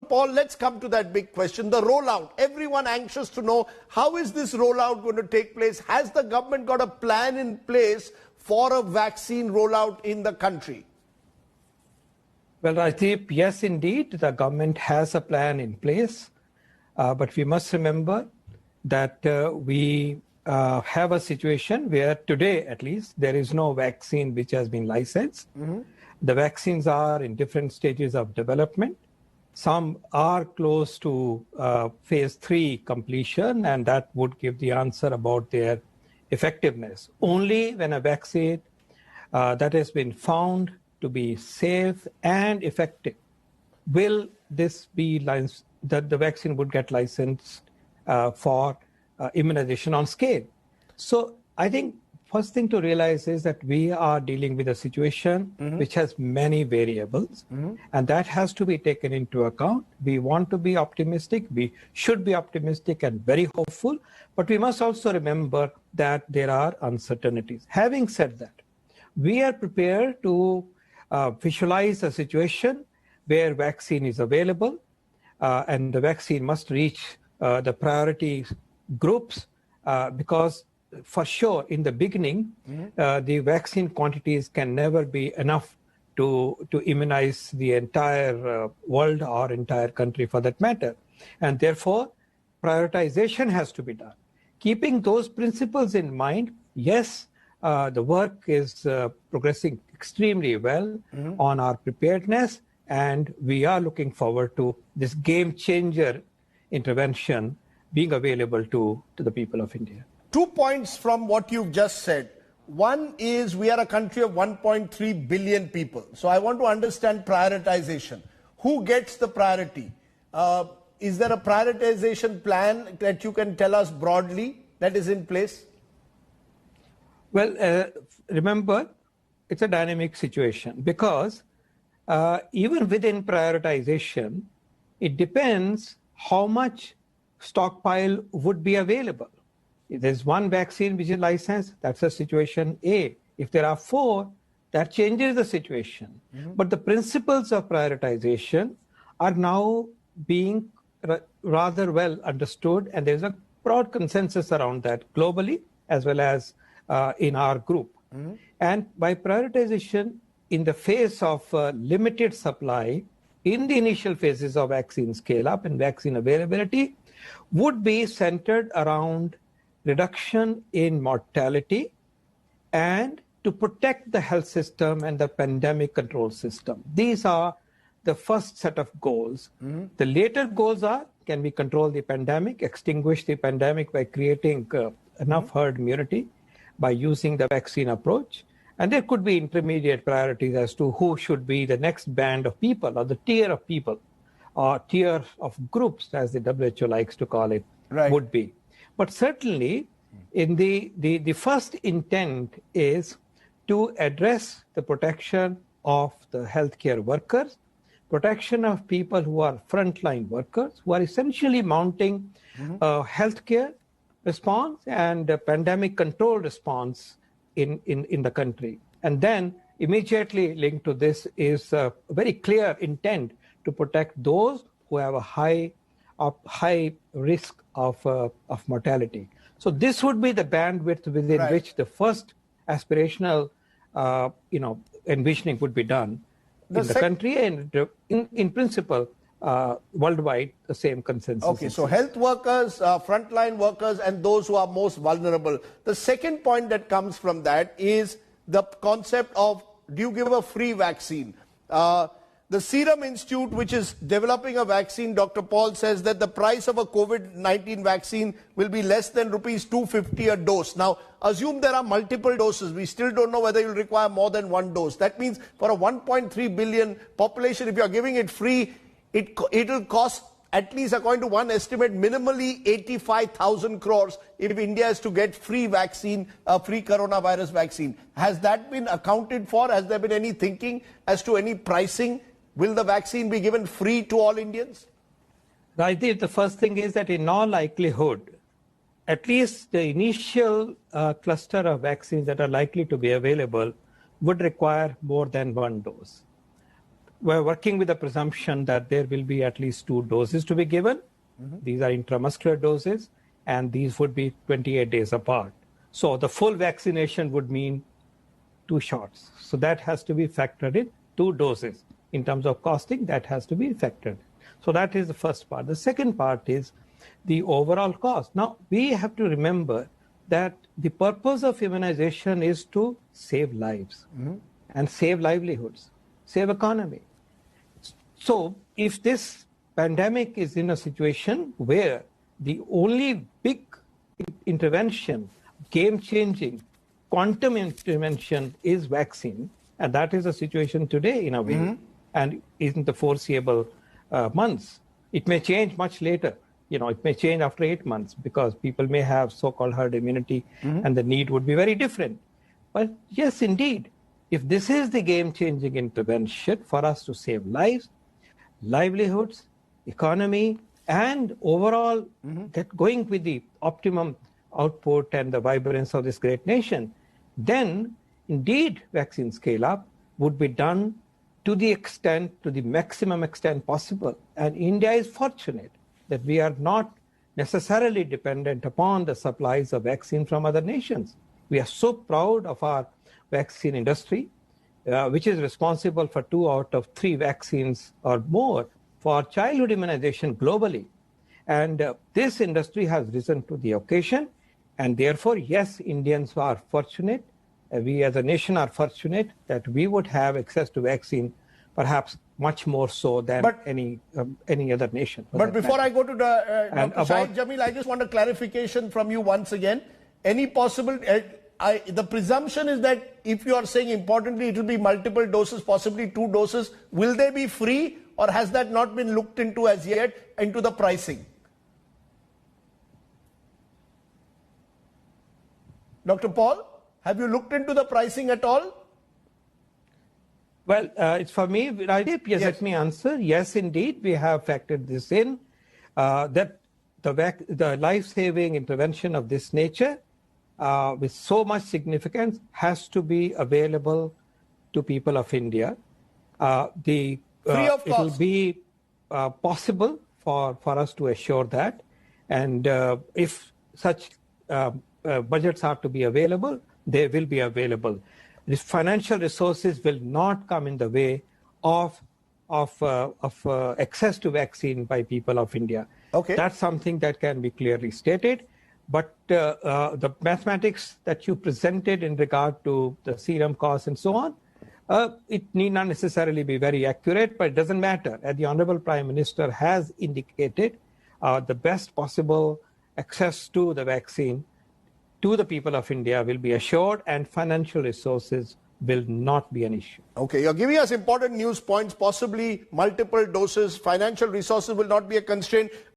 Paul, let's come to that big question, the rollout. Everyone anxious to know, how is this rollout going to take place? Has the government got a plan in place for a vaccine rollout in the country? Well, Rajdeep, yes, indeed, the government has a plan in place. But we must remember that we have a situation where today, at least, there is no vaccine which has been licensed. The vaccines are in different stages of development. Some are close to phase 3 completion, and that would give the answer about their effectiveness. Only when a vaccine that has been found to be safe and effective will this be licensed, that the vaccine would get licensed for immunization on scale. So I think first thing to realize is that we are dealing with a situation which has many variables, and that has to be taken into account. We want to be optimistic. We should be optimistic and very hopeful, but we must also remember that there are uncertainties. Having said that, we are prepared to visualize a situation where vaccine is available, and the vaccine must reach the priority groups because for sure, in the beginning, the vaccine quantities can never be enough to immunize the entire world or entire country for that matter. And therefore, prioritization has to be done. Keeping those principles in mind, yes, the work is progressing extremely well on our preparedness, and we are looking forward to this game changer intervention being available to the people of India. 2 points from what you've just said. One is we are a country of 1.3 billion people. So I want to understand prioritization. Who gets the priority? Is there a prioritization plan that you can tell us broadly that is in place? Well, remember, it's a dynamic situation because even within prioritization, it depends how much stockpile would be available. If there's one vaccine which is licensed, that's a situation A. If there are 4, that changes the situation. But the principles of prioritization are now being rather well understood, and there's a broad consensus around that globally as well as in our group. And by prioritization, in the face of limited supply, in the initial phases of vaccine scale-up and vaccine availability, would be centered around reduction in mortality and to protect the health system and the pandemic control system. These are the first set of goals. The later goals are, can we control the pandemic, extinguish the pandemic by creating enough herd immunity by using the vaccine approach? And there could be intermediate priorities as to who should be the next band of people or the tier of people or tier of groups, as the WHO likes to call it, would be. But certainly, in the first intent is to address the protection of the healthcare workers, protection of people who are frontline workers, who are essentially mounting healthcare response and pandemic control response in the country. And then immediately linked to this is a very clear intent to protect those who have a high risk of mortality. So this would be the bandwidth within which the first aspirational envisioning would be done in the country, and in principle worldwide the same consensus. Okay, so health workers, frontline workers, and those who are most vulnerable. The second point that comes from that is the concept of, do you give a free vaccine? The Serum Institute, which is developing a vaccine, Dr. Paul, says that the price of a COVID-19 vaccine will be less than rupees 250 a dose. Now, assume there are multiple doses. We still don't know whether you'll require more than one dose. That means for a 1.3 billion population, if you're giving it free, it'll cost, at least according to one estimate, minimally 85,000 crores if India is to get free vaccine, free coronavirus vaccine. Has that been accounted for? Has there been any thinking as to any pricing? Will the vaccine be given free to all Indians? Rajdeep, the first thing is that in all likelihood, at least the initial cluster of vaccines that are likely to be available would require more than one dose. we're working with the presumption that there will be at least 2 doses to be given. These are intramuscular doses, and these would be 28 days apart. So the full vaccination would mean 2 shots. So that has to be factored in, 2 doses. In terms of costing, that has to be factored. So that is the first part. The second part is the overall cost. Now, we have to remember that the purpose of immunization is to save lives and save livelihoods, save economy. So if this pandemic is in a situation where the only big intervention, game-changing, quantum intervention is vaccine, and that is the situation today in a way, and in the foreseeable months. It may change much later. It may change after 8 months because people may have so-called herd immunity and the need would be very different. But yes, indeed, if this is the game-changing intervention for us to save lives, livelihoods, economy, and overall get going with the optimum output and the vibrance of this great nation, then indeed vaccine scale-up would be done to the maximum extent possible. And India is fortunate that we are not necessarily dependent upon the supplies of vaccine from other nations. We are so proud of our vaccine industry, which is responsible for 2 out of 3 vaccines or more for childhood immunization globally. And this industry has risen to the occasion. And therefore, yes, Indians are fortunate. We as a nation are fortunate that we would have access to vaccine, perhaps much more so than any other nation. But before I go to Dr. Shahid Jamil, I just want a clarification from you once again. Any possible, the presumption is that if you are saying importantly it will be multiple doses, possibly 2 doses, will they be free or has that not been looked into as yet into the pricing? Dr. Paul, have you looked into the pricing at all? Well, it's for me, Rajdeep. Yes, let me answer. Yes, indeed, we have factored this in, that the life-saving intervention of this nature with so much significance has to be available to people of India. Free of cost. It will be possible for us to assure that. And if such budgets are to be available, they will be available. The financial resources will not come in the way of access to vaccine by people of India. Okay. That's something that can be clearly stated. But the mathematics that you presented in regard to the serum costs and so on, it need not necessarily be very accurate, but it doesn't matter. As the Honorable Prime Minister has indicated, the best possible access to the vaccine to the people of India will be assured, and financial resources will not be an issue. Okay, you're giving us important news points, possibly multiple doses, financial resources will not be a constraint.